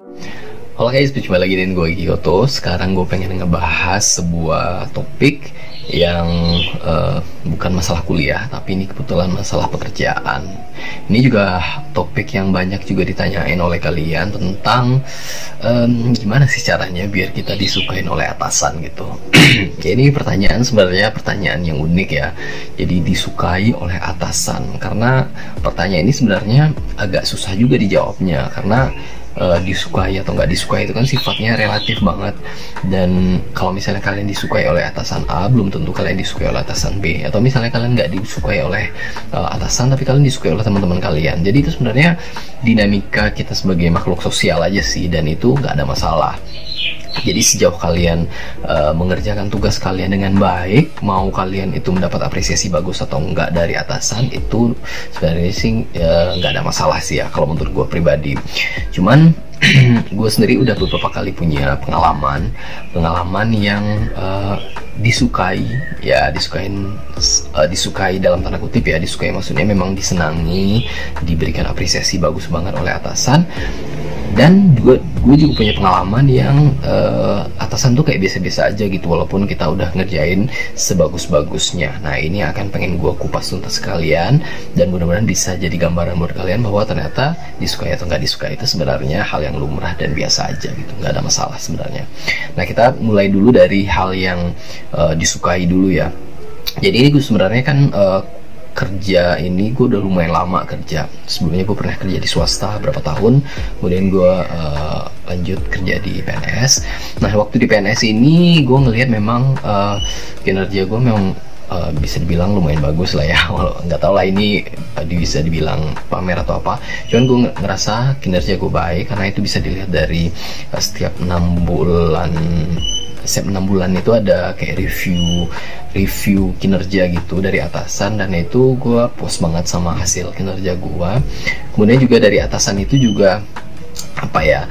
Halo guys, berjumpa lagi dengan gue Kyoto. Sekarang gue pengen ngebahas sebuah topik yang bukan masalah kuliah, tapi ini kebetulan masalah pekerjaan. Ini juga topik yang banyak juga ditanyain oleh kalian tentang gimana sih caranya biar kita disukain oleh atasan gitu. Ya, ini pertanyaan sebenarnya pertanyaan yang unik ya. Jadi disukai oleh atasan, karena pertanyaan ini sebenarnya agak susah juga dijawabnya, karena disukai atau nggak disukai itu kan sifatnya relatif banget. Dan kalau misalnya kalian disukai oleh atasan A, belum tentu kalian disukai oleh atasan B. Atau misalnya kalian nggak disukai oleh atasan, tapi kalian disukai oleh teman-teman kalian. Jadi itu sebenarnya dinamika kita sebagai makhluk sosial aja sih, dan itu nggak ada masalah. Jadi sejauh kalian mengerjakan tugas kalian dengan baik, mau kalian itu mendapat apresiasi bagus atau enggak dari atasan, itu sebenarnya sih nggak ada masalah sih ya kalau menurut gue pribadi. Cuman gue sendiri udah beberapa kali punya pengalaman yang disukai ya, disukai dalam tanda kutip ya. Disukai maksudnya memang disenangi, diberikan apresiasi bagus banget oleh atasan. Dan gue juga punya pengalaman yang atasan tuh kayak biasa-biasa aja gitu, walaupun kita udah ngerjain sebagus-bagusnya. Nah, ini akan pengen gue kupas tuntas sekalian, dan mudah-mudahan bisa jadi gambaran buat kalian bahwa ternyata disukai atau nggak disukai itu sebenarnya hal yang lumrah dan biasa aja gitu, nggak ada masalah sebenarnya. Nah, kita mulai dulu dari hal yang disukai dulu ya. Jadi ini gue sebenarnya kan kerja ini gue udah lumayan lama kerja. Sebelumnya gue pernah kerja di swasta berapa tahun, kemudian gue lanjut kerja di PNS. Nah, waktu di PNS ini gue ngelihat memang kinerja gue memang bisa dibilang lumayan bagus lah ya. Walau nggak tahu lah ini bisa dibilang pamer atau apa, cuman gue ngerasa kinerja gue baik, karena itu bisa dilihat dari setiap 6 bulan. Setiap 6 bulan itu ada kayak review kinerja gitu dari atasan, dan itu gue puas banget sama hasil kinerja gue. Kemudian juga dari atasan itu juga apa ya,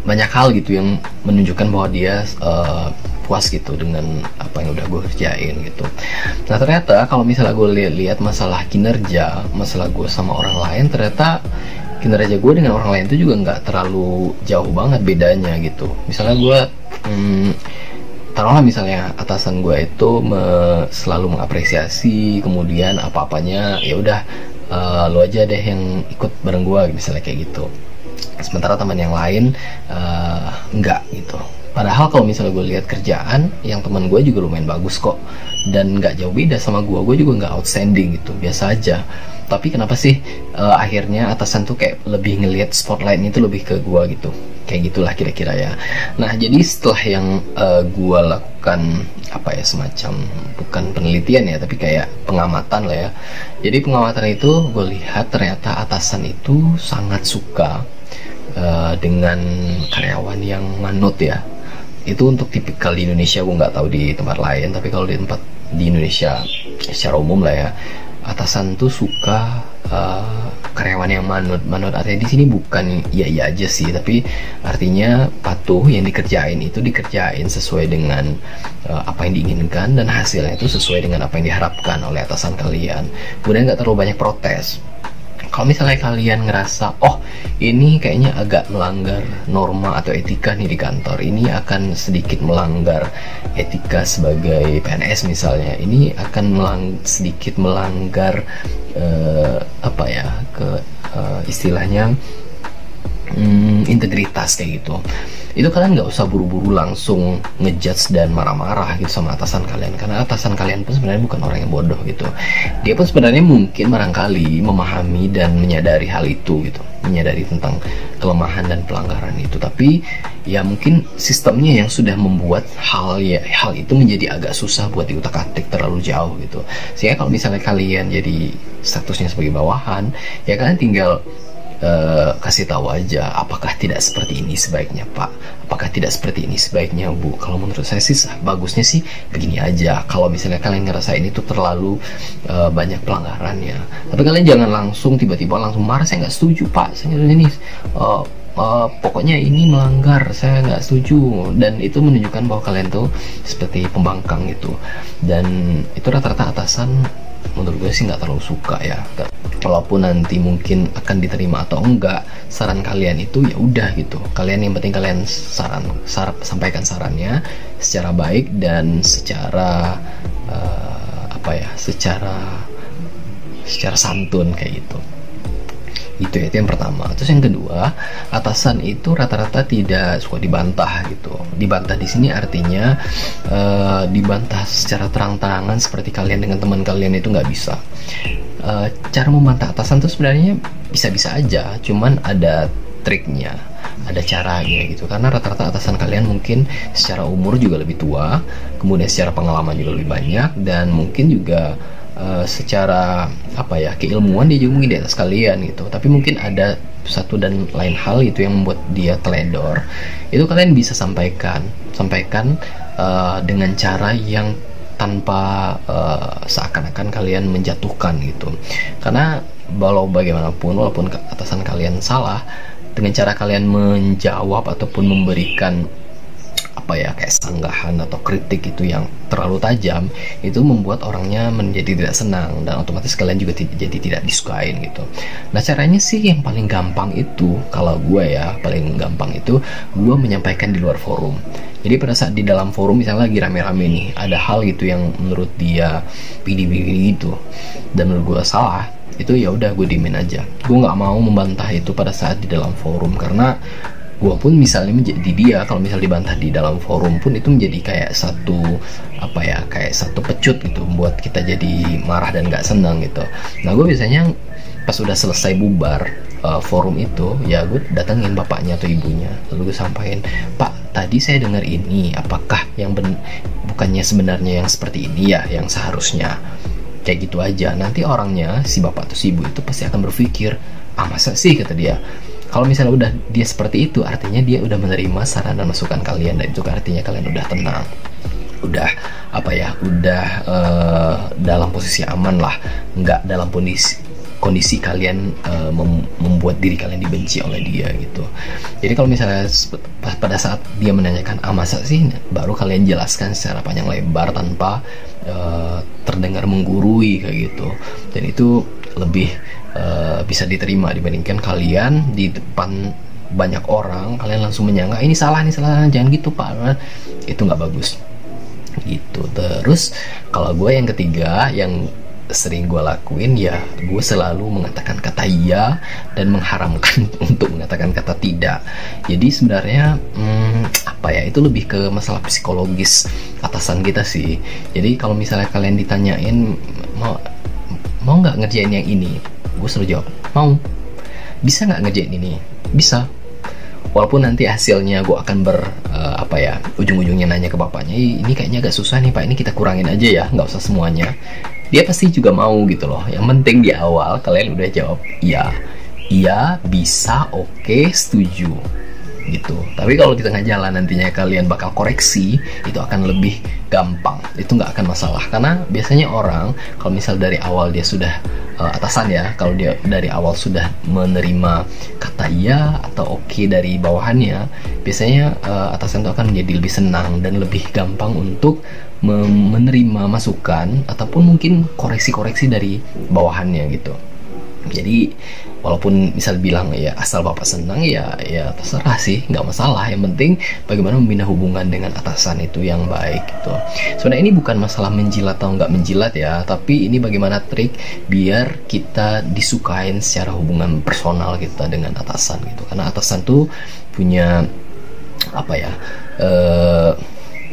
banyak hal gitu yang menunjukkan bahwa dia puas gitu dengan apa yang udah gue kerjain gitu. Nah, ternyata kalau misalnya gue lihat masalah kinerja, masalah gue sama orang lain, ternyata kinerja gue dengan orang lain itu juga nggak terlalu jauh banget bedanya gitu. Misalnya gue taruhlah misalnya atasan gue itu selalu mengapresiasi, kemudian apa-apanya ya udah lo aja deh yang ikut bareng gue misalnya kayak gitu. Sementara teman yang lain enggak gitu. Padahal kalau misalnya gue lihat kerjaan yang teman gue juga lumayan bagus kok, dan nggak jauh beda sama gue juga nggak outstanding gitu, biasa aja. Tapi kenapa sih akhirnya atasan tuh kayak lebih ngelihat spotlightnya itu lebih ke gue gitu, kayak gitulah kira-kira ya. Nah, jadi setelah yang gue lakukan apa ya, semacam bukan penelitian ya, tapi kayak pengamatan lah ya. Jadi pengamatan itu gue lihat ternyata atasan itu sangat suka dengan karyawan yang manut ya. Itu untuk tipikal di Indonesia, gue nggak tahu di tempat lain, tapi kalau di Indonesia secara umum lah ya, atasan tuh suka karyawan yang manut. Artinya di sini bukan iya aja sih, tapi artinya patuh, yang dikerjain itu dikerjain sesuai dengan apa yang diinginkan, dan hasilnya itu sesuai dengan apa yang diharapkan oleh atasan kalian. Kemudian nggak terlalu banyak protes. Kalau misalnya kalian ngerasa, oh ini kayaknya agak melanggar norma atau etika nih di kantor, ini akan sedikit melanggar etika sebagai PNS misalnya, ini akan sedikit melanggar apa ya, istilahnya integritas kayak gitu, itu kalian nggak usah buru-buru langsung ngejudge dan marah-marah gitu sama atasan kalian, karena atasan kalian pun sebenarnya bukan orang yang bodoh gitu. Dia pun sebenarnya mungkin barangkali memahami dan menyadari hal itu gitu, menyadari tentang kelemahan dan pelanggaran itu, tapi ya mungkin sistemnya yang sudah membuat hal itu menjadi agak susah buat diutak-atik terlalu jauh gitu. Sehingga kalau misalnya kalian jadi statusnya sebagai bawahan, ya kalian tinggal kasih tahu aja, apakah tidak seperti ini sebaiknya Pak, apakah tidak seperti ini sebaiknya Bu. Kalau menurut saya sih bagusnya sih begini aja. Kalau misalnya kalian ngerasain itu terlalu banyak pelanggarannya, tapi kalian jangan langsung tiba-tiba langsung marah, saya nggak setuju Pak, saya ini pokoknya ini melanggar, saya nggak setuju. Dan itu menunjukkan bahwa kalian tuh seperti pembangkang gitu, dan itu rata-rata atasan menurut gue sih nggak terlalu suka ya. Walaupun nanti mungkin akan diterima atau enggak saran kalian itu, ya udah gitu, kalian yang penting kalian sampaikan sarannya secara baik dan secara secara santun kayak gitu. Itu yang pertama. Terus yang kedua, atasan itu rata-rata tidak suka dibantah gitu. Dibantah di sini artinya dibantah secara terang-terangan seperti kalian dengan teman kalian itu nggak bisa. Cara membantah atasan tuh sebenarnya bisa-bisa aja, cuman ada triknya, ada caranya gitu. Karena rata-rata atasan kalian mungkin secara umur juga lebih tua, kemudian secara pengalaman juga lebih banyak, dan mungkin juga secara keilmuan dia juga mungkin di atas kalian gitu. Tapi mungkin ada satu dan lain hal itu yang membuat dia teledor. Itu kalian bisa sampaikan dengan cara yang tanpa seakan-akan kalian menjatuhkan gitu. Karena bagaimanapun, walaupun atasan kalian salah, dengan cara kalian menjawab ataupun memberikan kayak sanggahan atau kritik itu yang terlalu tajam, itu membuat orangnya menjadi tidak senang, dan otomatis kalian juga jadi tidak disukain gitu. Nah, caranya sih yang paling gampang itu, kalau gue ya, paling gampang itu gue menyampaikan di luar forum. Jadi pada saat di dalam forum misalnya lagi rame-rame nih, ada hal gitu yang menurut dia begini gitu, dan menurut gue salah, itu ya udah gue diemin aja. Gue nggak mau membantah itu pada saat di dalam forum, karena gue pun misalnya menjadi dia, kalau misal dibantah di dalam forum pun itu menjadi kayak satu pecut gitu, membuat kita jadi marah dan gak senang gitu. Nah, gue biasanya pas udah selesai bubar forum itu, ya gue datengin bapaknya atau ibunya, lalu gue sampaikan, "Pak, tadi saya dengar ini, apakah yang bukannya sebenarnya yang seperti ini ya, yang seharusnya?" Kayak gitu aja. Nanti orangnya, si bapak atau si ibu itu pasti akan berpikir, masa sih, kata dia. Kalau misalnya udah dia seperti itu, artinya dia udah menerima saran dan masukan kalian, dan itu artinya kalian udah tenang, udah dalam posisi aman lah, nggak dalam kondisi kalian membuat diri kalian dibenci oleh dia gitu. Jadi kalau misalnya pada saat dia menanyakan masa sih, baru kalian jelaskan secara panjang lebar tanpa terdengar menggurui kayak gitu, dan itu lebih bisa diterima dibandingkan kalian di depan banyak orang kalian langsung menyangka ini salah, jangan gitu Pak, itu nggak bagus gitu. Terus kalau gue yang ketiga yang sering gue lakuin, ya gue selalu mengatakan kata iya dan mengharamkan untuk mengatakan kata tidak. Jadi sebenarnya itu lebih ke masalah psikologis atasan kita sih. Jadi kalau misalnya kalian ditanyain mau nggak ngerjain yang ini, gue selalu jawab mau. Bisa nggak ngerjain ini? Bisa. Walaupun nanti hasilnya gue akan ujung-ujungnya nanya ke bapaknya, ini kayaknya agak susah nih Pak, ini kita kurangin aja ya, nggak usah semuanya. Dia pasti juga mau gitu loh. Yang penting di awal kalian udah jawab iya, bisa, oke, setuju gitu. Tapi kalau di tengah jalan nantinya kalian bakal koreksi, itu akan lebih gampang, itu nggak akan masalah. Karena biasanya orang kalau misal dari awal dia sudah atasan ya, kalau dia dari awal sudah menerima kata iya atau oke dari bawahannya, biasanya atasan itu akan menjadi lebih senang dan lebih gampang untuk menerima masukan ataupun mungkin koreksi-koreksi dari bawahannya gitu. Jadi walaupun misal bilang ya asal bapak senang, ya terserah sih, nggak masalah. Yang penting bagaimana membina hubungan dengan atasan itu yang baik gitu. Sebenarnya ini bukan masalah menjilat atau nggak menjilat ya, tapi ini bagaimana trik biar kita disukain secara hubungan personal kita dengan atasan gitu. Karena atasan tuh punya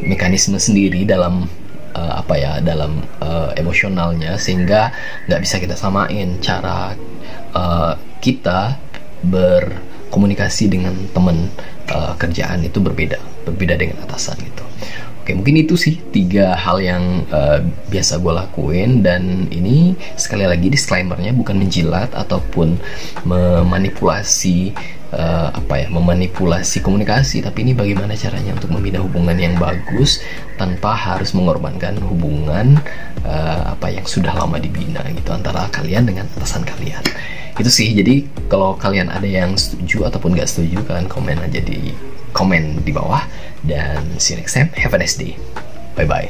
mekanisme sendiri dalam emosionalnya, sehingga nggak bisa kita samain cara kita berkomunikasi dengan teman kerjaan itu berbeda dengan atasan gitu. Oke, mungkin itu sih 3 hal yang biasa gue lakuin, dan ini sekali lagi disclaimernya bukan menjilat ataupun memanipulasi memanipulasi komunikasi, tapi ini bagaimana caranya untuk membina hubungan yang bagus tanpa harus mengorbankan hubungan yang sudah lama dibina gitu antara kalian dengan atasan kalian. Itu sih. Jadi kalau kalian ada yang setuju ataupun gak setuju, kalian komen aja di komen di bawah, dan see you next time. Have a nice day. Bye bye.